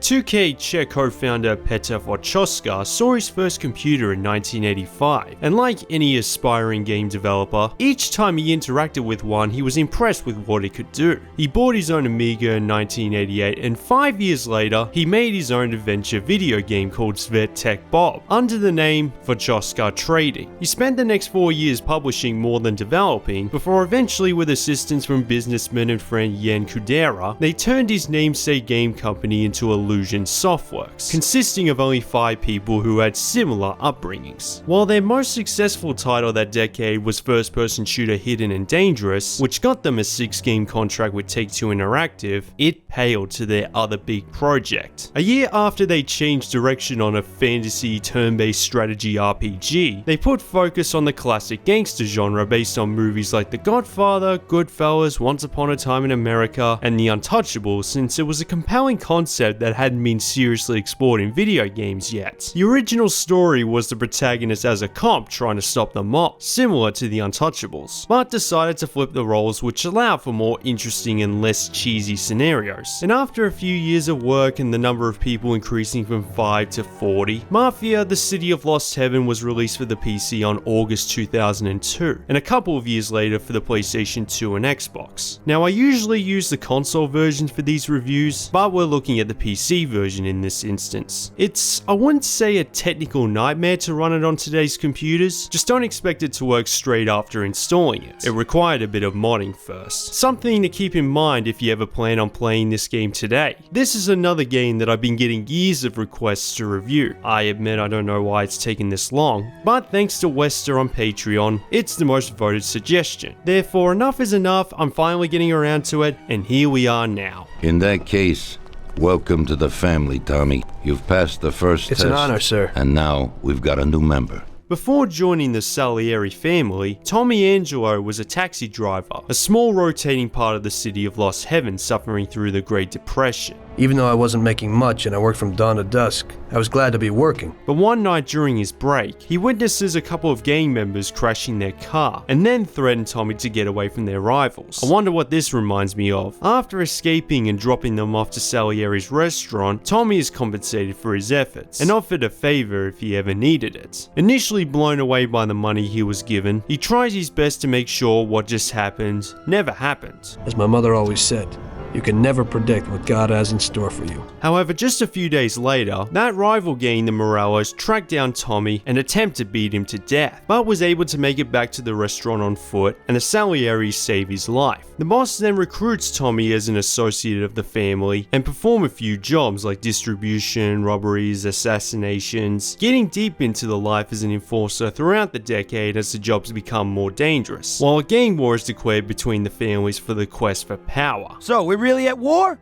2K Czech co-founder Petr Wojciechowski saw his first computer in 1985, and like any aspiring game developer, each time he interacted with one he was impressed with what it could do. He bought his own Amiga in 1988, and 5 years later he made his own adventure video game called Světák Bob, under the name Wojciechowski Trading. He spent the next 4 years publishing more than developing, before eventually, with assistance from businessman and friend Jan Kudera, they turned his namesake game company into Illusion Softworks, consisting of only 5 people who had similar upbringings. While their most successful title that decade was first-person shooter Hidden and Dangerous, which got them a 6-game contract with Take-Two Interactive, it paled to their other big project. A year after they changed direction on a fantasy turn-based strategy RPG, they put focus on the classic gangster genre based on movies like The Godfather, Goodfellas, Once Upon a Time in America, and The Untouchables, since it was a compelling concept that hadn't been seriously explored in video games yet. The original story was the protagonist as a cop trying to stop the mob, similar to The Untouchables, but decided to flip the roles, which allowed for more interesting and less cheesy scenarios. And after a few years of work and the number of people increasing from 5 to 40, Mafia: The City of Lost Heaven was released for the PC on August 2002, and a couple of years later for the PlayStation 2 and Xbox. Now, I usually use the console version for these reviews, but we're looking at the PC version in this instance. It's, I wouldn't say a technical nightmare to run it on today's computers, just don't expect it to work straight after installing it. It required a bit of modding first. Something to keep in mind if you ever plan on playing this game today. This is another game that I've been getting years of requests to review. I admit I don't know why it's taken this long, but thanks to Wester on Patreon, it's the most voted suggestion. Therefore, enough is enough, I'm finally getting around to it, and here we are now. In that case, welcome to the family, Tommy. You've passed the first test. It's an honor, sir. And now we've got a new member. Before joining the Salieri family, Tommy Angelo was a taxi driver, a small rotating part of the city of Lost Heaven suffering through the Great Depression. Even though I wasn't making much and I worked from dawn to dusk, I was glad to be working. But one night during his break, he witnesses a couple of gang members crashing their car, and then threatened Tommy to get away from their rivals. I wonder what this reminds me of. After escaping and dropping them off to Salieri's restaurant, Tommy is compensated for his efforts, and offered a favor if he ever needed it. Initially blown away by the money he was given, he tries his best to make sure what just happened never happened. As my mother always said, you can never predict what God has in store for you. However, just a few days later, that rival gang, the Morellos, tracked down Tommy and attempted to beat him to death, but was able to make it back to the restaurant on foot, and the Salieris save his life. The boss then recruits Tommy as an associate of the family and perform a few jobs like distribution, robberies, assassinations, getting deep into the life as an enforcer throughout the decade as the jobs become more dangerous, while a gang war is declared between the families for the quest for power. So, we're really at war?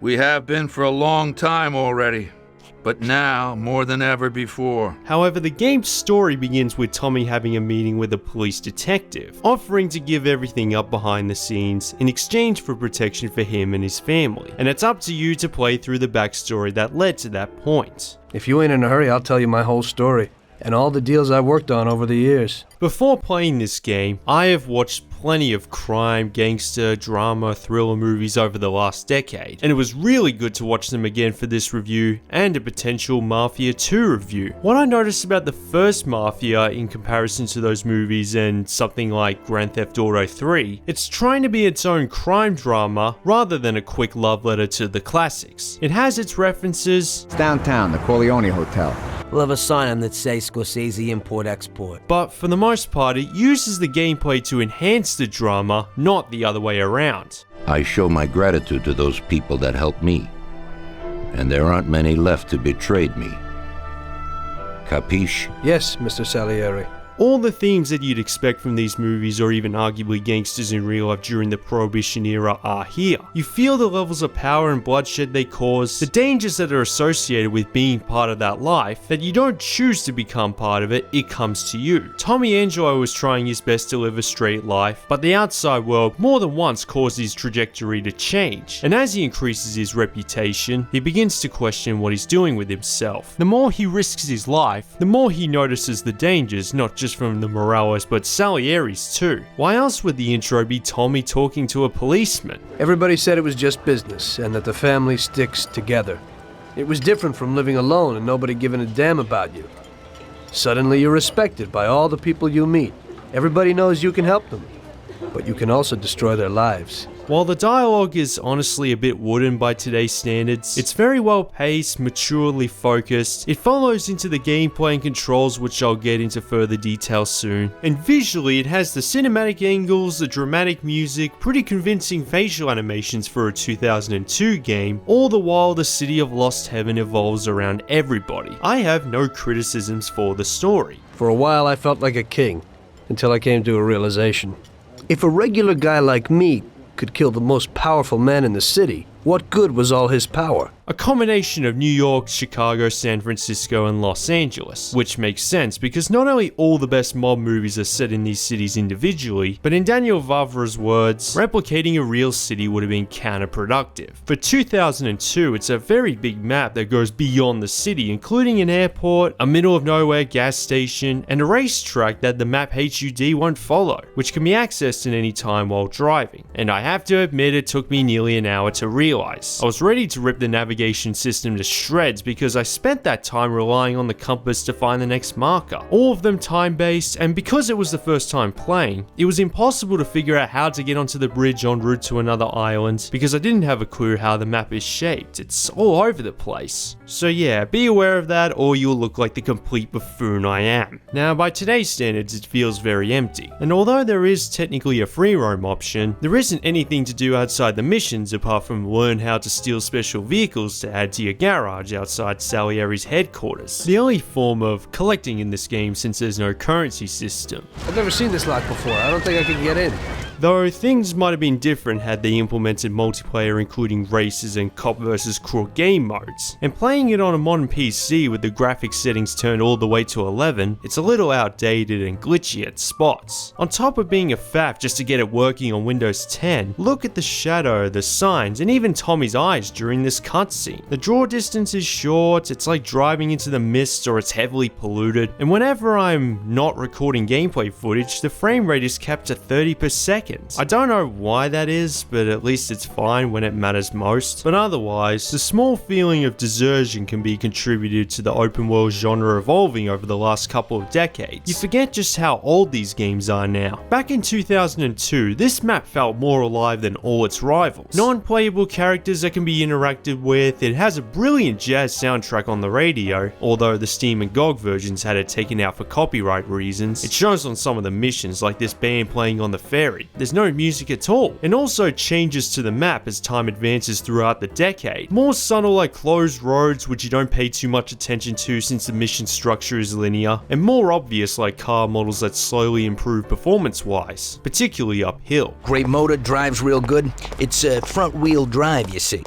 We have been for a long time already, but now more than ever before. However, the game's story begins with Tommy having a meeting with a police detective, offering to give everything up behind the scenes in exchange for protection for him and his family, and it's up to you to play through the backstory that led to that point. If you ain't in a hurry, I'll tell you my whole story, and all the deals I worked on over the years. Before playing this game, I have watched plenty of crime, gangster, drama, thriller movies over the last decade, and it was really good to watch them again for this review and a potential Mafia 2 review. What I noticed about the first Mafia in comparison to those movies and something like Grand Theft Auto 3, it's trying to be its own crime drama rather than a quick love letter to the classics. It has its references. It's downtown, the Corleone Hotel. We'll have a sign on that says Scorsese Import-Export. But for the most part, it uses the gameplay to enhance the drama, not the other way around. I show my gratitude to those people that helped me, and there aren't many left who betrayed me. Capiche? Yes, Mr. Salieri. All the themes that you'd expect from these movies, or even arguably gangsters in real life during the Prohibition era, are here. You feel the levels of power and bloodshed they cause, the dangers that are associated with being part of that life, that you don't choose to become part of it, it comes to you. Tommy Angelo was trying his best to live a straight life, but the outside world more than once caused his trajectory to change, and as he increases his reputation, he begins to question what he's doing with himself. The more he risks his life, the more he notices the dangers, not just from the Morellos but Salieri's too. Why else would the intro be Tommy talking to a policeman? Everybody said it was just business and that the family sticks together. It was different from living alone and nobody giving a damn about you. Suddenly you're respected by all the people you meet. Everybody knows you can help them, but you can also destroy their lives. While the dialogue is honestly a bit wooden by today's standards, it's very well paced, maturely focused, it follows into the gameplay and controls, which I'll get into further detail soon, and visually it has the cinematic angles, the dramatic music, pretty convincing facial animations for a 2002 game, all the while the city of Lost Heaven evolves around everybody. I have no criticisms for the story. For a while I felt like a king, until I came to a realization. If a regular guy like me could kill the most powerful man in the city, what good was all his power? A combination of New York, Chicago, San Francisco, and Los Angeles, which makes sense because not only all the best mob movies are set in these cities individually, but in Daniel Vavra's words, replicating a real city would have been counterproductive. For 2002, it's a very big map that goes beyond the city, including an airport, a middle-of-nowhere gas station, and a racetrack that the map HUD won't follow, which can be accessed at any time while driving. And I have to admit, it took me nearly an hour to realize. I was ready to rip the navigation system to shreds because I spent that time relying on the compass to find the next marker. All of them time-based, and because it was the first time playing, it was impossible to figure out how to get onto the bridge en route to another island because I didn't have a clue how the map is shaped. It's all over the place. So yeah, be aware of that or you'll look like the complete buffoon I am. Now, by today's standards, it feels very empty. And although there is technically a free roam option, there isn't anything to do outside the missions apart from learn how to steal special vehicles to add to your garage outside Salieri's headquarters. The only form of collecting in this game since there's no currency system. I've never seen this lock before. I don't think I can get in. Though things might have been different had they implemented multiplayer including races and cop versus crook game modes. And playing it on a modern PC with the graphics settings turned all the way to 11, it's a little outdated and glitchy at spots. On top of being a faff just to get it working on Windows 10, look at the shadow, the signs, and even Tommy's eyes during this cutscene. The draw distance is short, it's like driving into the mist or it's heavily polluted, and whenever I'm not recording gameplay footage, the frame rate is capped to 30 per second. I don't know why that is, but at least it's fine when it matters most. But otherwise, the small feeling of desertion can be contributed to the open world genre evolving over the last couple of decades. You forget just how old these games are now. Back in 2002, this map felt more alive than all its rivals. Non-playable characters that can be interacted with, it has a brilliant jazz soundtrack on the radio, although the Steam and GOG versions had it taken out for copyright reasons. It shows on some of the missions, like this band playing on the ferry. There's no music at all, and also changes to the map as time advances throughout the decade. More subtle like closed roads, which you don't pay too much attention to since the mission structure is linear, and more obvious like car models that slowly improve performance-wise, particularly uphill. Great motor, drives real good. It's front-wheel drive, you see.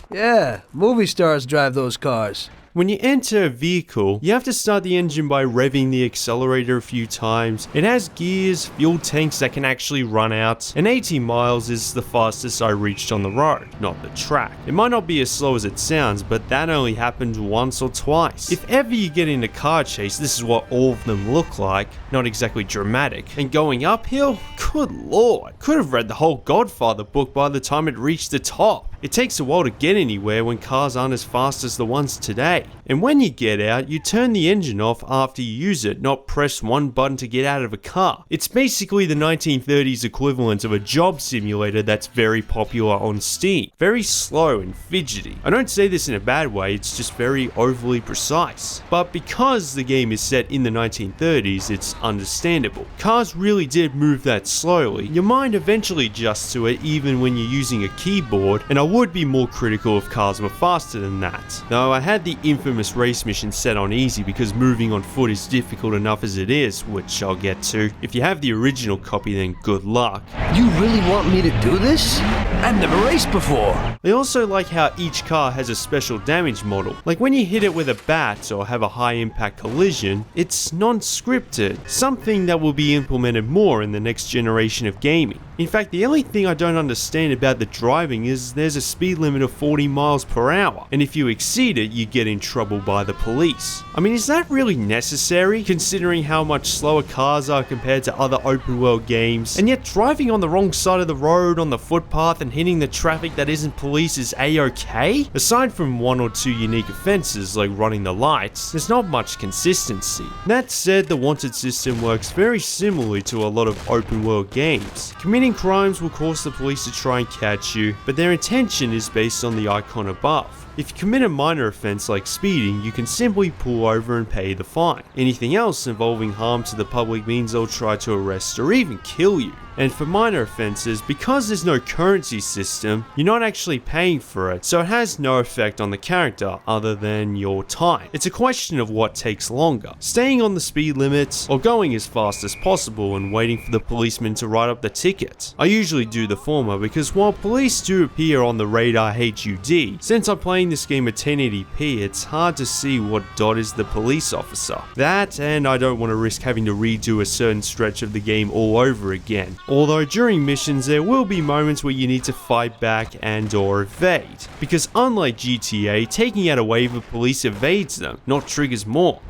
Yeah, movie stars drive those cars. When you enter a vehicle, you have to start the engine by revving the accelerator a few times. It has gears, fuel tanks that can actually run out, and 80 miles is the fastest I reached on the road, not the track. It might not be as slow as it sounds, but that only happened once or twice. If ever you get in a car chase, this is what all of them look like, not exactly dramatic. And going uphill? Good lord, could have read the whole Godfather book by the time it reached the top. It takes a while to get anywhere when cars aren't as fast as the ones today. And when you get out, you turn the engine off after you use it, not press one button to get out of a car. It's basically the 1930s equivalent of a job simulator that's very popular on Steam. Very slow and fidgety. I don't say this in a bad way, it's just very overly precise. But because the game is set in the 1930s, it's understandable. Cars really did move that slowly. Your mind eventually adjusts to it even when you're using a keyboard, and I would be more critical if cars were faster than that. Though I had the infamous race mission set on easy because moving on foot is difficult enough as it is, which I'll get to. If you have the original copy, then good luck. You really want me to do this? I've never raced before. I also like how each car has a special damage model. Like when you hit it with a bat or have a high impact collision, it's non-scripted, something that will be implemented more in the next generation of gaming. In fact, the only thing I don't understand about the driving is there's a speed limit of 40 miles per hour, and if you exceed it, you get in trouble by the police. I mean, is that really necessary, considering how much slower cars are compared to other open world games? And yet driving on the wrong side of the road on the footpath and hitting the traffic that isn't police is a-okay? Aside from one or two unique offenses like running the lights, there's not much consistency. That said, the wanted system works very similarly to a lot of open world games. Committing crimes will cause the police to try and catch you, but their intention is based on the icon above. If you commit a minor offense like speeding, you can simply pull over and pay the fine. Anything else involving harm to the public means they'll try to arrest or even kill you. And for minor offenses, because there's no currency system, you're not actually paying for it, so it has no effect on the character other than your time. It's a question of what takes longer, staying on the speed limits or going as fast as possible and waiting for the policeman to write up the ticket. I usually do the former because while police do appear on the radar HUD, since I'm playing this game at 1080p, it's hard to see what dot is the police officer. That, and I don't want to risk having to redo a certain stretch of the game all over again. Although during missions there will be moments where you need to fight back and or evade, because unlike GTA, taking out a wave of police evades them, not triggers more.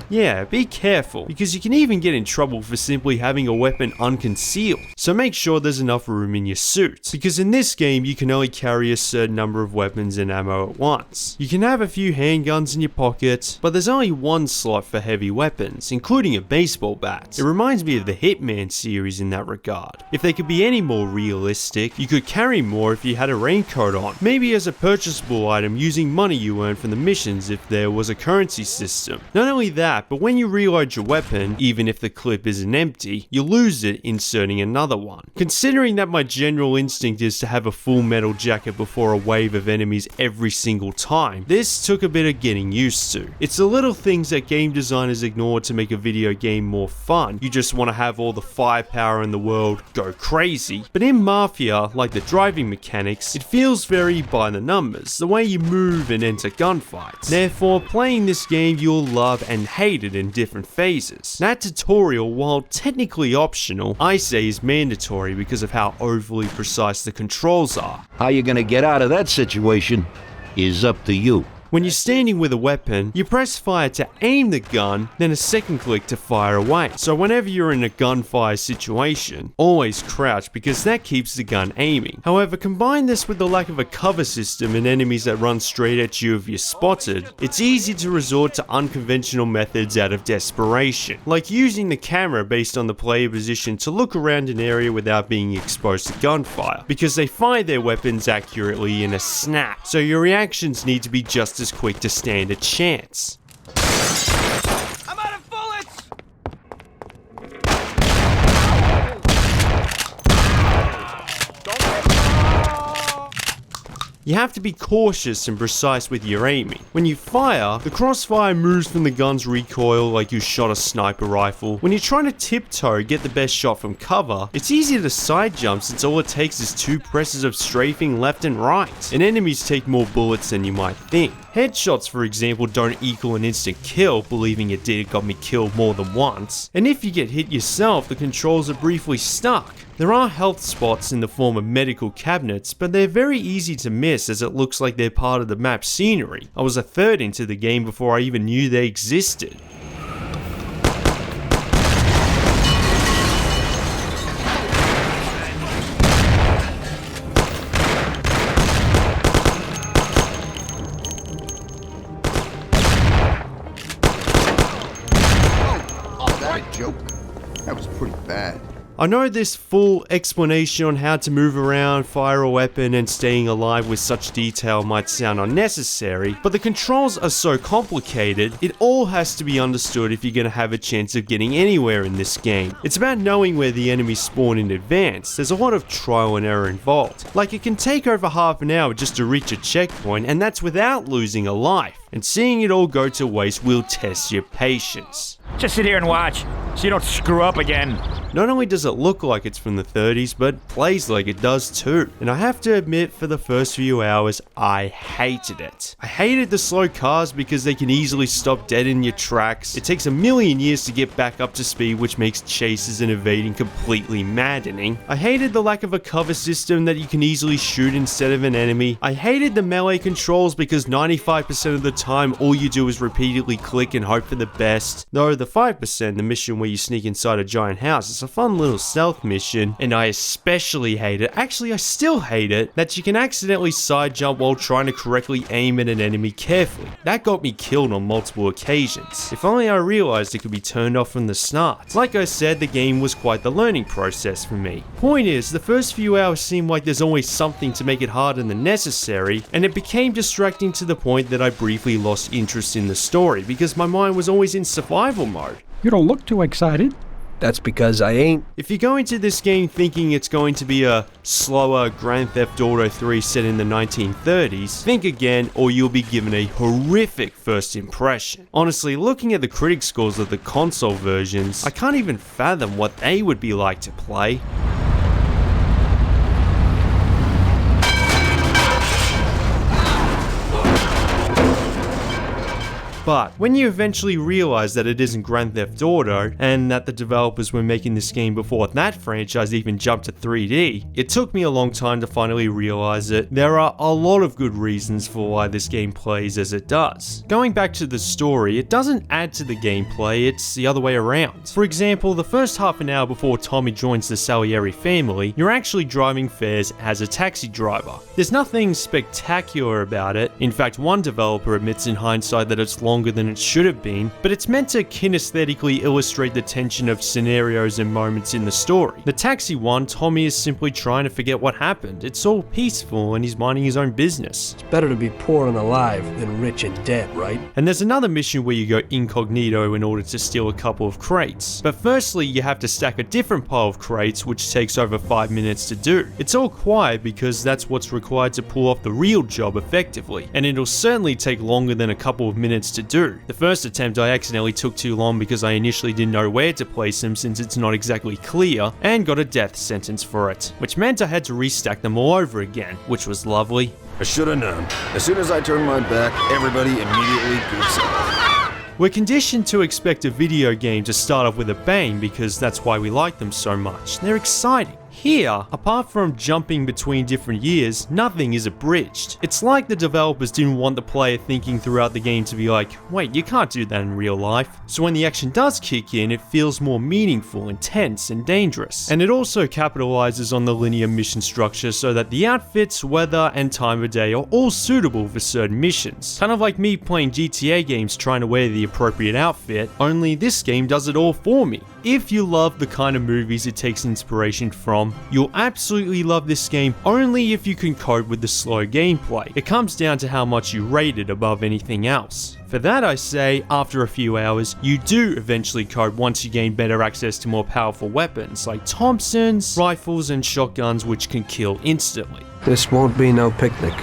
Yeah, be careful, because you can even get in trouble for simply having a weapon unconcealed, so make sure there's enough room in your suit, because in this game you can only carry a certain number of weapons and ammo at once. You can have a few handguns in your pocket, but there's only one slot for heavy weapons, including a baseball bat. It reminds me of the Hitman series in that regard. If they could be any more realistic, you could carry more if you had a raincoat on, maybe as a purchasable item using money you earn from the missions if there was a currency system. Not only that, but when you reload your weapon, even if the clip isn't empty, you lose it inserting another one. Considering that my general instinct is to have a full metal jacket before a wave of enemies every single time, this took a bit of getting used to. It's the little things that game designers ignore to make a video game more fun. You just want to have all the firepower in the world, go crazy. But in Mafia, like the driving mechanics, it feels very by the numbers, the way you move and enter gunfights. Therefore, playing this game you'll love and hate it in different phases. That tutorial, while technically optional, I say is mandatory because of how overly precise the controls are. How you gonna get out of that situation is up to you. When you're standing with a weapon, you press fire to aim the gun, then a second click to fire away. So whenever you're in a gunfire situation, always crouch because that keeps the gun aiming. However, combine this with the lack of a cover system and enemies that run straight at you if you're spotted, it's easy to resort to unconventional methods out of desperation, like using the camera based on the player position to look around an area without being exposed to gunfire, because they fire their weapons accurately in a snap, so your reactions need to be just as quick to stand a chance. I'm out of bullets! You have to be cautious and precise with your aiming. When you fire, the crossfire moves from the gun's recoil like you shot a sniper rifle. When you're trying to tiptoe, get the best shot from cover, it's easier to side jump since all it takes is 2 presses of strafing left and right, and enemies take more bullets than you might think. Headshots, for example, don't equal an instant kill, believing it did got me killed more than once. And if you get hit yourself, the controls are briefly stuck. There are health spots in the form of medical cabinets, but they're very easy to miss as it looks like they're part of the map scenery. I was a third into the game before I even knew they existed. That was pretty bad. I know this full explanation on how to move around, fire a weapon, and staying alive with such detail might sound unnecessary, but the controls are so complicated, it all has to be understood if you're going to have a chance of getting anywhere in this game. It's about knowing where the enemies spawn in advance. There's a lot of trial and error involved. Like, it can take over half an hour just to reach a checkpoint, and that's without losing a life. And seeing it all go to waste will test your patience. Just sit here and watch, so you don't screw up again. Not only does it look like it's from the 30s, but plays like it does too. And I have to admit, for the first few hours, I hated it. I hated the slow cars because they can easily stop dead in your tracks. It takes a million years to get back up to speed, which makes chases and evading completely maddening. I hated the lack of a cover system that you can easily shoot instead of an enemy. I hated the melee controls because 95% of the time all you do is repeatedly click and hope for the best. Though the 5%, the mission where you sneak inside a giant house, is a fun little stealth mission, and I especially hate it, actually I still hate it, that you can accidentally side jump while trying to correctly aim at an enemy carefully. That got me killed on multiple occasions. If only I realized it could be turned off from the start. Like I said, the game was quite the learning process for me. Point is, the first few hours seemed like there's always something to make it harder than necessary, and it became distracting to the point that I briefly lost interest in the story because my mind was always in survival mode. You don't look too excited. That's because I ain't. If you go into this game thinking it's going to be a slower Grand Theft Auto 3 set in the 1930s, think again or you'll be given a horrific first impression. Honestly, looking at the critic scores of the console versions, I can't even fathom what they would be like to play. But when you eventually realize that it isn't Grand Theft Auto, and that the developers were making this game before that franchise even jumped to 3D, it took me a long time to finally realize it. There are a lot of good reasons for why this game plays as it does. Going back to the story, it doesn't add to the gameplay, it's the other way around. For example, the first half an hour before Tommy joins the Salieri family, you're actually driving fares as a taxi driver. There's nothing spectacular about it. In fact, one developer admits in hindsight that it's longer than it should have been, but it's meant to kinesthetically illustrate the tension of scenarios and moments in the story. The taxi one, Tommy is simply trying to forget what happened. It's all peaceful and he's minding his own business. It's better to be poor and alive than rich and dead, right? And there's another mission where you go incognito in order to steal a couple of crates. But firstly, you have to stack a different pile of crates, which takes over 5 minutes to do. It's all quiet because that's what's required to pull off the real job effectively, and it'll certainly take longer than a couple of minutes to do. The first attempt I accidentally took too long because I initially didn't know where to place them since it's not exactly clear, and got a death sentence for it, which meant I had to restack them all over again, which was lovely. I should have known. As soon as I turned my back, everybody immediately goops up. We're conditioned to expect a video game to start off with a bang because that's why we like them so much. They're exciting. Here, apart from jumping between different years, nothing is abridged. It's like the developers didn't want the player thinking throughout the game to be like, wait, you can't do that in real life. So when the action does kick in, it feels more meaningful, intense, and dangerous. And it also capitalizes on the linear mission structure so that the outfits, weather, and time of day are all suitable for certain missions. Kind of like me playing GTA games trying to wear the appropriate outfit, only this game does it all for me. If you love the kind of movies it takes inspiration from, you'll absolutely love this game only if you can cope with the slow gameplay. It comes down to how much you rate it above anything else. For that I say, after a few hours, you do eventually cope once you gain better access to more powerful weapons like Thompsons, rifles, and shotguns which can kill instantly. This won't be no picnic.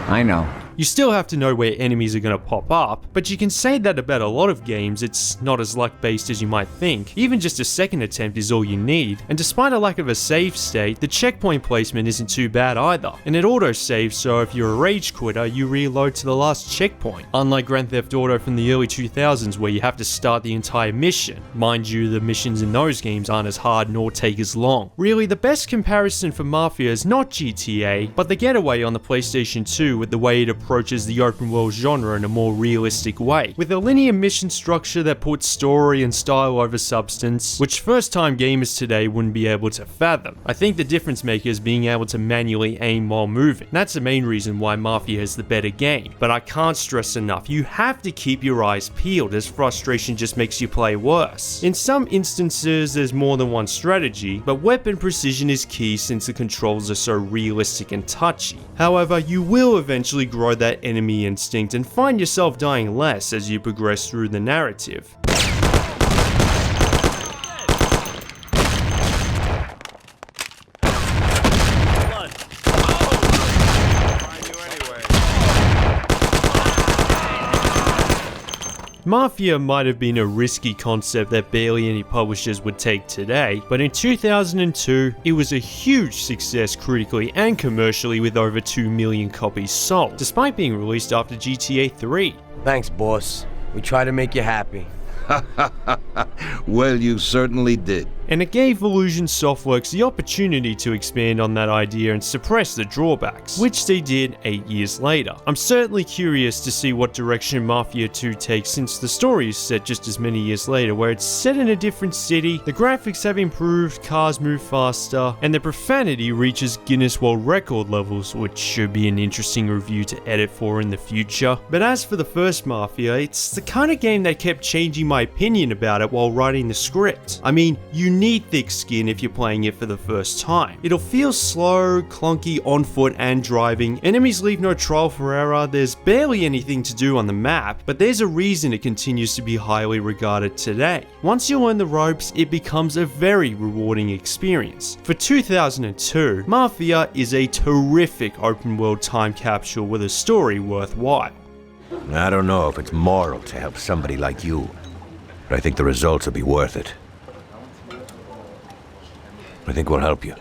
I know. You still have to know where enemies are going to pop up, but you can say that about a lot of games. It's not as luck-based as you might think. Even just a second attempt is all you need, and despite a lack of a save state, the checkpoint placement isn't too bad either. And it auto-saves, so if you're a rage quitter, you reload to the last checkpoint. Unlike Grand Theft Auto from the early 2000s where you have to start the entire mission. Mind you, the missions in those games aren't as hard nor take as long. Really, the best comparison for Mafia is not GTA, but the Getaway on the PlayStation 2 with the way it approaches the open world genre in a more realistic way, with a linear mission structure that puts story and style over substance, which first time gamers today wouldn't be able to fathom. I think the difference maker is being able to manually aim while moving. That's the main reason why Mafia is the better game, but I can't stress enough, you have to keep your eyes peeled as frustration just makes you play worse. In some instances there's more than one strategy, but weapon precision is key since the controls are so realistic and touchy. However, you will eventually grow that enemy instinct and find yourself dying less as you progress through the narrative. Mafia might have been a risky concept that barely any publishers would take today, but in 2002, it was a huge success critically and commercially with over 2 million copies sold, despite being released after GTA 3. Thanks, boss. We try to make you happy. Well, you certainly did. And it gave Volition Softworks the opportunity to expand on that idea and suppress the drawbacks, which they did 8 years later. I'm certainly curious to see what direction Mafia 2 takes, since the story is set just as many years later, where it's set in a different city, the graphics have improved, cars move faster, and the profanity reaches Guinness World Record levels, which should be an interesting review to edit for in the future. But as for the first Mafia, it's the kind of game that kept changing my opinion about it while writing the script. I mean, you need thick skin if you're playing it for the first time. It'll feel slow, clunky on foot and driving, enemies leave no trial for error, there's barely anything to do on the map, but there's a reason it continues to be highly regarded today. Once you learn the ropes, it becomes a very rewarding experience. For 2002, Mafia is a terrific open world time capsule with a story worthwhile. I don't know if it's moral to help somebody like you, but I think the results will be worth it. I think we'll help you.